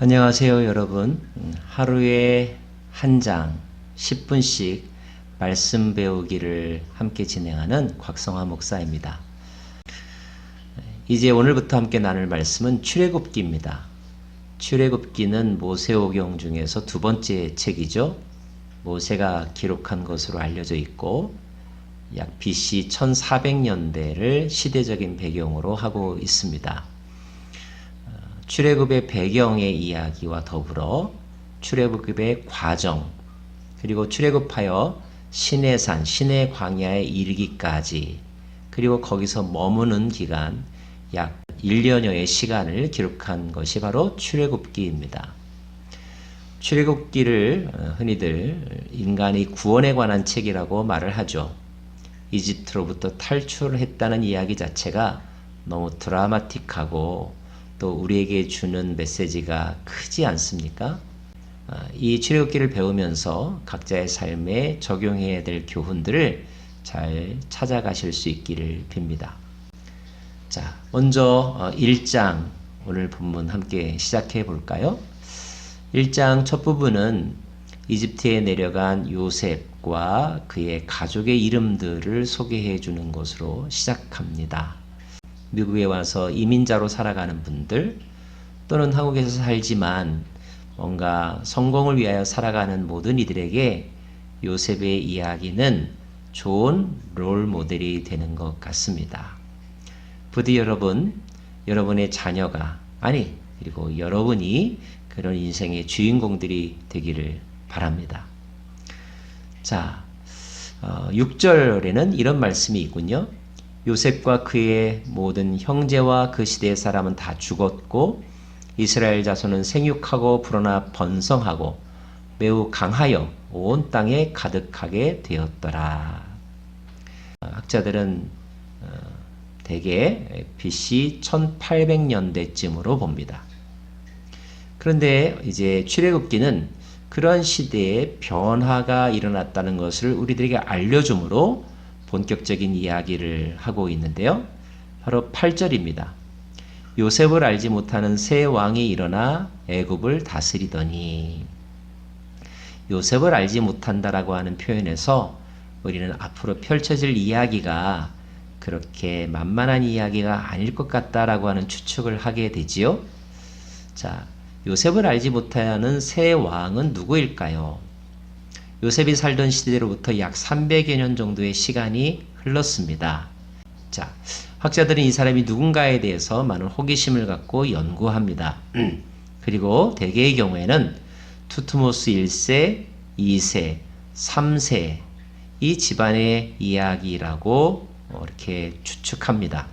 안녕하세요, 여러분. 하루에 한 장 10분씩 말씀 배우기를 함께 진행하는 곽성화 목사입니다. 이제 오늘부터 함께 나눌 말씀은 출애굽기입니다. 출애굽기는 모세오경 중에서 두 번째 책이죠. 모세가 기록한 것으로 알려져 있고 약 BC 1400년대를 시대적인 배경으로 하고 있습니다. 출애굽의 배경의 이야기와 더불어 출애굽의 과정, 그리고 출애굽하여 시내산, 시내 광야에 이르기까지, 그리고 거기서 머무는 기간 약 1년여의 시간을 기록한 것이 바로 출애굽기입니다. 출애굽기를 흔히들 인간의 구원에 관한 책이라고 말을 하죠. 이집트로부터 탈출했다는 이야기 자체가 너무 드라마틱하고 또 우리에게 주는 메시지가 크지 않습니까? 이 출애굽기를 배우면서 각자의 삶에 적용해야 될 교훈들을 잘 찾아가실 수 있기를 빕니다. 자, 먼저 1장 오늘 본문 함께 시작해 볼까요? 1장 첫 부분은 이집트에 내려간 요셉과 그의 가족의 이름들을 소개해 주는 것으로 시작합니다. 미국에 와서 이민자로 살아가는 분들, 또는 한국에서 살지만 뭔가 성공을 위하여 살아가는 모든 이들에게 요셉의 이야기는 좋은 롤 모델이 되는 것 같습니다. 부디 여러분, 여러분의 자녀가, 그리고 여러분이 그런 인생의 주인공들이 되기를 바랍니다. 자, 6절에는 이런 말씀이 있군요. 요셉과 그의 모든 형제와 그 시대의 사람은 다 죽었고 이스라엘 자손은 생육하고 불어나 번성하고 매우 강하여 온 땅에 가득하게 되었더라. 학자들은 대개 BC 1800년대쯤으로 봅니다. 그런데 이제 출애굽기는 그런 시대에 변화가 일어났다는 것을 우리들에게 알려주므로 본격적인 이야기를 하고 있는데요. 바로 8절입니다. 요셉을 알지 못하는 새 왕이 일어나 애굽을 다스리더니, 요셉을 알지 못한다라고 하는 표현에서 우리는 앞으로 펼쳐질 이야기가 그렇게 만만한 이야기가 아닐 것 같다라고 하는 추측을 하게 되지요. 자, 요셉을 알지 못하는 새 왕은 누구일까요? 요셉이 살던 시대로부터 약 300여 년 정도의 시간이 흘렀습니다. 자, 학자들은 이 사람이 누군가에 대해서 많은 호기심을 갖고 연구합니다. 그리고 대개의 경우에는 투트모스 1세, 2세, 3세 이 집안의 이야기라고 이렇게 추측합니다.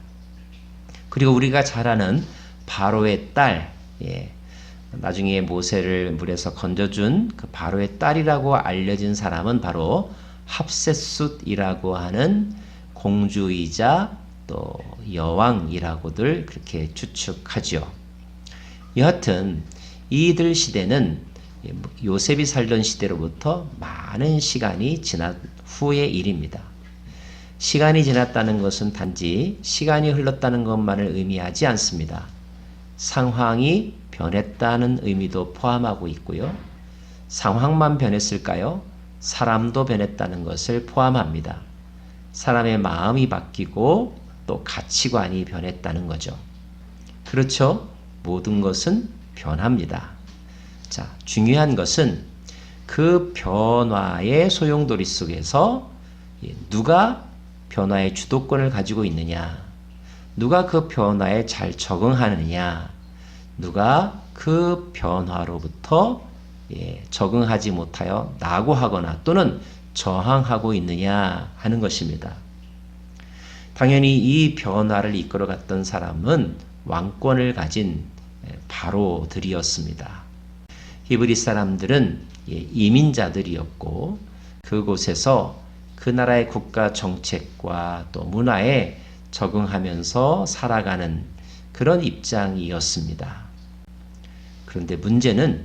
그리고 우리가 잘 아는 바로의 딸, 나중에 모세를 물에서 건져준 그 바로의 딸이라고 알려진 사람은 바로 합세숫이라고 하는 공주이자 또 여왕이라고들 그렇게 추측하죠. 여하튼 이들 시대는 요셉이 살던 시대로부터 많은 시간이 지난 후의 일입니다. 시간이 지났다는 것은 단지 시간이 흘렀다는 것만을 의미하지 않습니다. 상황이 변했다는 의미도 포함하고 있고요. 상황만 변했을까요? 사람도 변했다는 것을 포함합니다. 사람의 마음이 바뀌고 또 가치관이 변했다는 거죠. 그렇죠? 모든 것은 변합니다. 자, 중요한 것은 그 변화의 소용돌이 속에서 누가 변화의 주도권을 가지고 있느냐, 누가 그 변화에 잘 적응하느냐, 누가 그 변화로부터 적응하지 못하여 낙오하거나 또는 저항하고 있느냐 하는 것입니다. 당연히 이 변화를 이끌어갔던 사람은 왕권을 가진 바로들이었습니다. 히브리 사람들은 이민자들이었고 그곳에서 그 나라의 국가 정책과 또 문화에 적응하면서 살아가는 그런 입장이었습니다. 그런데 문제는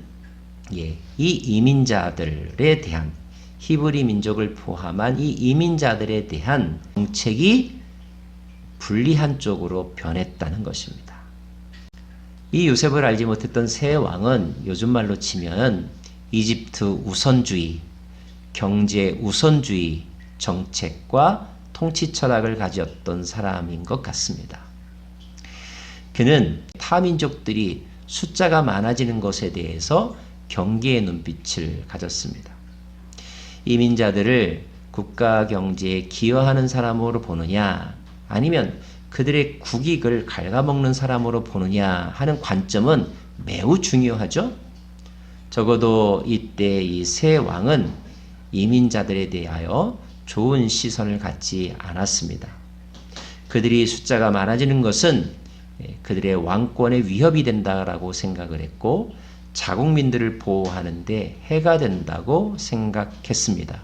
이 이민자들에 대한, 히브리 민족을 포함한 이 이민자들에 대한 정책이 불리한 쪽으로 변했다는 것입니다. 이 요셉을 알지 못했던 새 왕은 요즘 말로 치면 이집트 우선주의, 경제 우선주의 정책과 통치 철학을 가졌던 사람인 것 같습니다. 그는 타민족들이 숫자가 많아지는 것에 대해서 경계의 눈빛을 가졌습니다. 이민자들을 국가 경제에 기여하는 사람으로 보느냐, 아니면 그들의 국익을 갉아먹는 사람으로 보느냐 하는 관점은 매우 중요하죠. 적어도 이때 이 새 왕은 이민자들에 대하여 좋은 시선을 갖지 않았습니다. 그들이 숫자가 많아지는 것은 그들의 왕권에 위협이 된다라고 생각을 했고, 자국민들을 보호하는 데 해가 된다고 생각했습니다.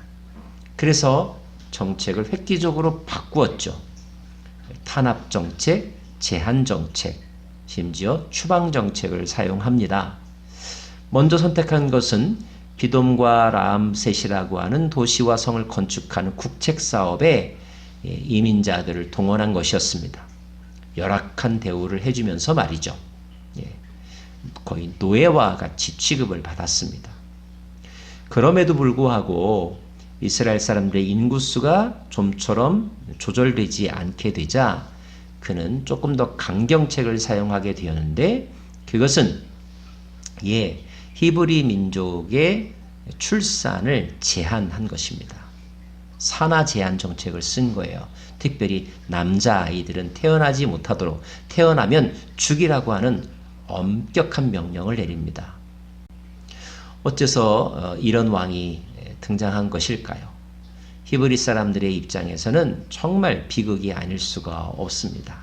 그래서 정책을 획기적으로 바꾸었죠. 탄압정책, 제한정책, 심지어 추방정책을 사용합니다. 먼저 선택한 것은 비돔과 라암셋이라고 하는 도시와 성을 건축하는 국책사업에 이민자들을 동원한 것이었습니다. 열악한 대우를 해주면서 말이죠. 거의 노예와 같이 취급을 받았습니다. 그럼에도 불구하고 이스라엘 사람들의 인구수가 좀처럼 조절되지 않게 되자 그는 조금 더 강경책을 사용하게 되었는데, 그것은 히브리 민족의 출산을 제한한 것입니다. 산하 제한 정책을 쓴 거예요. 특별히 남자아이들은 태어나지 못하도록, 태어나면 죽이라고 하는 엄격한 명령을 내립니다. 어째서 이런 왕이 등장한 것일까요? 히브리 사람들의 입장에서는 정말 비극이 아닐 수가 없습니다.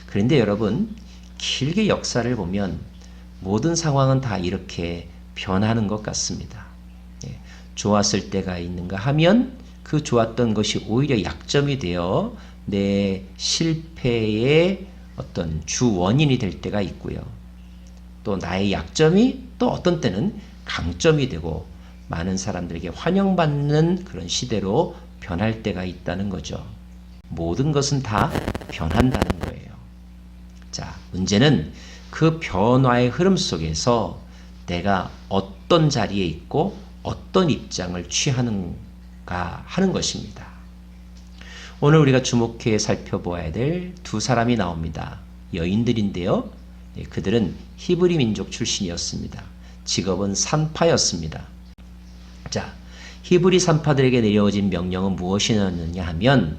그런데 여러분, 길게 역사를 보면 모든 상황은 다 이렇게 변하는 것 같습니다. 좋았을 때가 있는가 하면 그 좋았던 것이 오히려 약점이 되어 내 실패의 어떤 주 원인이 될 때가 있고요. 또 나의 약점이 또 어떤 때는 강점이 되고 많은 사람들에게 환영받는 그런 시대로 변할 때가 있다는 거죠. 모든 것은 다 변한다는 거예요. 자, 문제는 그 변화의 흐름 속에서 내가 어떤 자리에 있고 어떤 입장을 취하는가 하는 것입니다. 오늘 우리가 주목해 살펴보아야 될 두 사람이 나옵니다. 여인들인데요. 그들은 히브리 민족 출신이었습니다. 직업은 산파였습니다. 자, 히브리 산파들에게 내려진 명령은 무엇이었느냐 하면,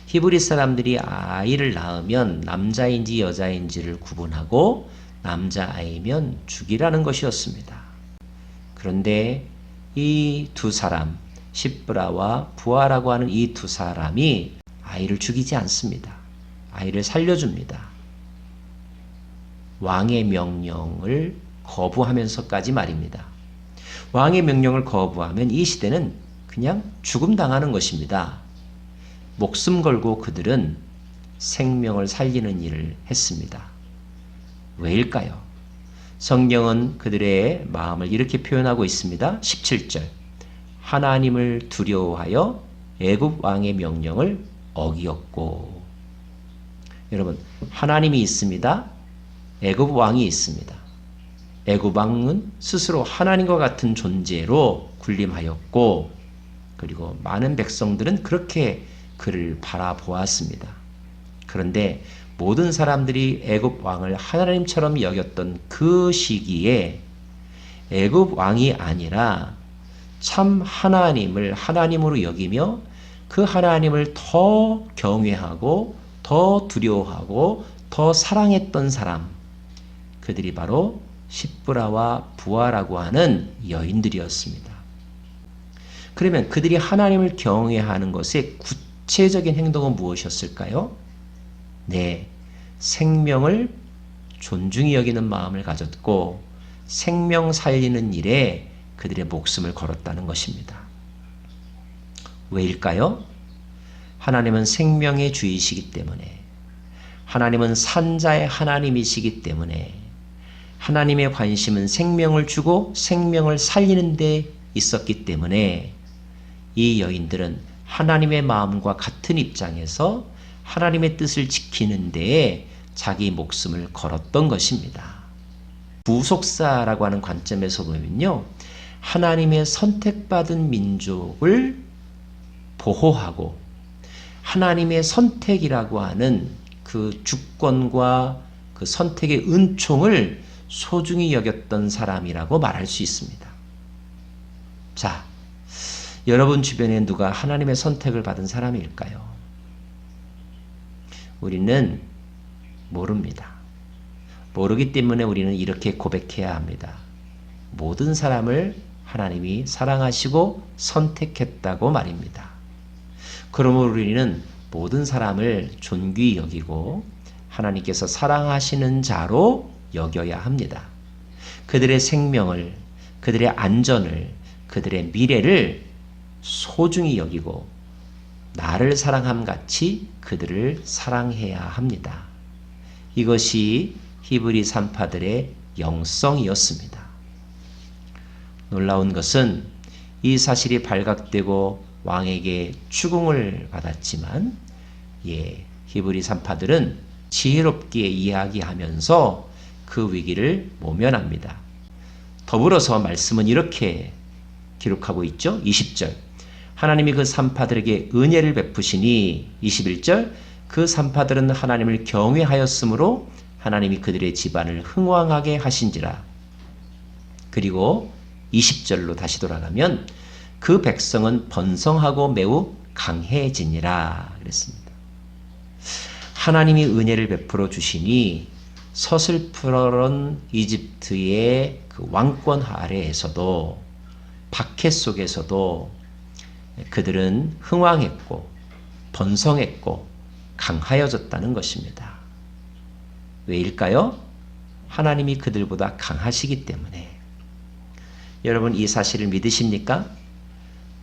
히브리 사람들이 아이를 낳으면 남자인지 여자인지를 구분하고 남자아이면 죽이라는 것이었습니다. 그런데 이 두 사람, 십브라와 부하라고 하는 이 두 사람이 아이를 죽이지 않습니다. 아이를 살려줍니다. 왕의 명령을 거부하면서까지 말입니다. 왕의 명령을 거부하면 이 시대는 그냥 죽음당하는 것입니다. 목숨 걸고 그들은 생명을 살리는 일을 했습니다. 왜일까요? 성경은 그들의 마음을 이렇게 표현하고 있습니다. 17절. 하나님을 두려워하여 애굽 왕의 명령을 어기었고. 여러분, 하나님이 있습니다. 애굽 왕이 있습니다. 애굽 왕은 스스로 하나님과 같은 존재로 군림하였고, 그리고 많은 백성들은 그렇게 그를 바라보았습니다. 그런데 모든 사람들이 애굽 왕을 하나님처럼 여겼던 그 시기에 애굽 왕이 아니라 참 하나님을 하나님으로 여기며 그 하나님을 더 경외하고 더 두려워하고 더 사랑했던 사람, 그들이 바로 십브라와 부하라고 하는 여인들이었습니다. 그러면 그들이 하나님을 경외하는 것의 구체적인 행동은 무엇이었을까요? 네, 생명을 존중히 여기는 마음을 가졌고 생명 살리는 일에 그들의 목숨을 걸었다는 것입니다. 왜일까요? 하나님은 생명의 주이시기 때문에, 하나님은 산자의 하나님이시기 때문에, 하나님의 관심은 생명을 주고 생명을 살리는 데 있었기 때문에 이 여인들은 하나님의 마음과 같은 입장에서 하나님의 뜻을 지키는 데에 자기 목숨을 걸었던 것입니다. 구속사라고 하는 관점에서 보면요, 하나님의 선택받은 민족을 보호하고 하나님의 선택이라고 하는 그 주권과 그 선택의 은총을 소중히 여겼던 사람이라고 말할 수 있습니다. 자, 여러분 주변에 누가 하나님의 선택을 받은 사람일까요? 우리는 모릅니다. 모르기 때문에 우리는 이렇게 고백해야 합니다. 모든 사람을 하나님이 사랑하시고 선택했다고 말입니다. 그러므로 우리는 모든 사람을 존귀히 여기고 하나님께서 사랑하시는 자로 여겨야 합니다. 그들의 생명을, 그들의 안전을, 그들의 미래를 소중히 여기고 나를 사랑함 같이 그들을 사랑해야 합니다. 이것이 히브리 산파들의 영성이었습니다. 놀라운 것은 이 사실이 발각되고 왕에게 추궁을 받았지만 히브리 산파들은 지혜롭게 이야기하면서 그 위기를 모면합니다. 더불어서 말씀은 이렇게 기록하고 있죠. 20절 하나님이 그 산파들에게 은혜를 베푸시니 21절 그 산파들은 하나님을 경외하였으므로 하나님이 그들의 집안을 흥왕하게 하신지라. 그리고 20절로 다시 돌아가면 그 백성은 번성하고 매우 강해지니라 그랬습니다. 하나님이 은혜를 베풀어 주시니 서슬프런 이집트의 그 왕권 아래에서도 박해 속에서도 그들은 흥왕했고 번성했고 강하여졌다는 것입니다. 왜일까요? 하나님이 그들보다 강하시기 때문에. 여러분 이 사실을 믿으십니까?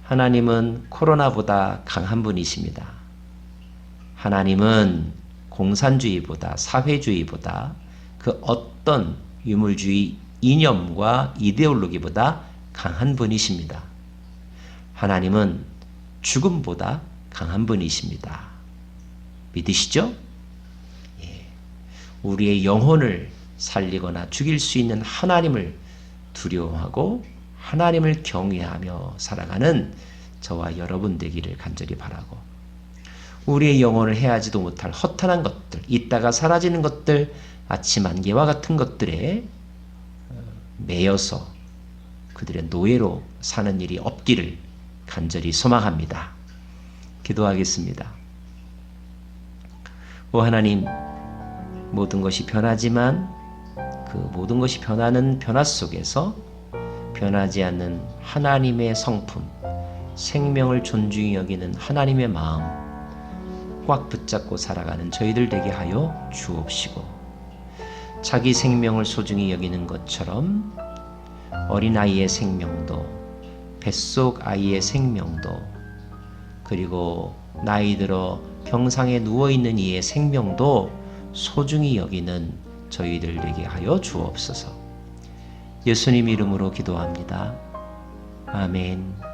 하나님은 코로나보다 강한 분이십니다. 하나님은 공산주의보다 사회주의보다 그 어떤 유물주의 이념과 이데올로기보다 강한 분이십니다. 하나님은 죽음보다 강한 분이십니다. 믿으시죠? 우리의 영혼을 살리거나 죽일 수 있는 하나님을 두려워하고 하나님을 경외하며 살아가는 저와 여러분 되기를 간절히 바라고, 우리의 영혼을 해하지도 못할 허탄한 것들, 있다가 사라지는 것들, 아침 안개와 같은 것들에 매여서 그들의 노예로 사는 일이 없기를 간절히 소망합니다. 기도하겠습니다. 오 하나님, 모든 것이 변하지만 그 모든 것이 변하는 변화 속에서 변하지 않는 하나님의 성품, 생명을 존중히 여기는 하나님의 마음 꽉 붙잡고 살아가는 저희들 되게 하여 주옵시고, 자기 생명을 소중히 여기는 것처럼 어린아이의 생명도, 뱃속 아이의 생명도, 그리고 나이 들어 병상에 누워있는 이의 생명도 소중히 여기는 저희들 되게 하여 주옵소서. 예수님 이름으로 기도합니다. 아멘.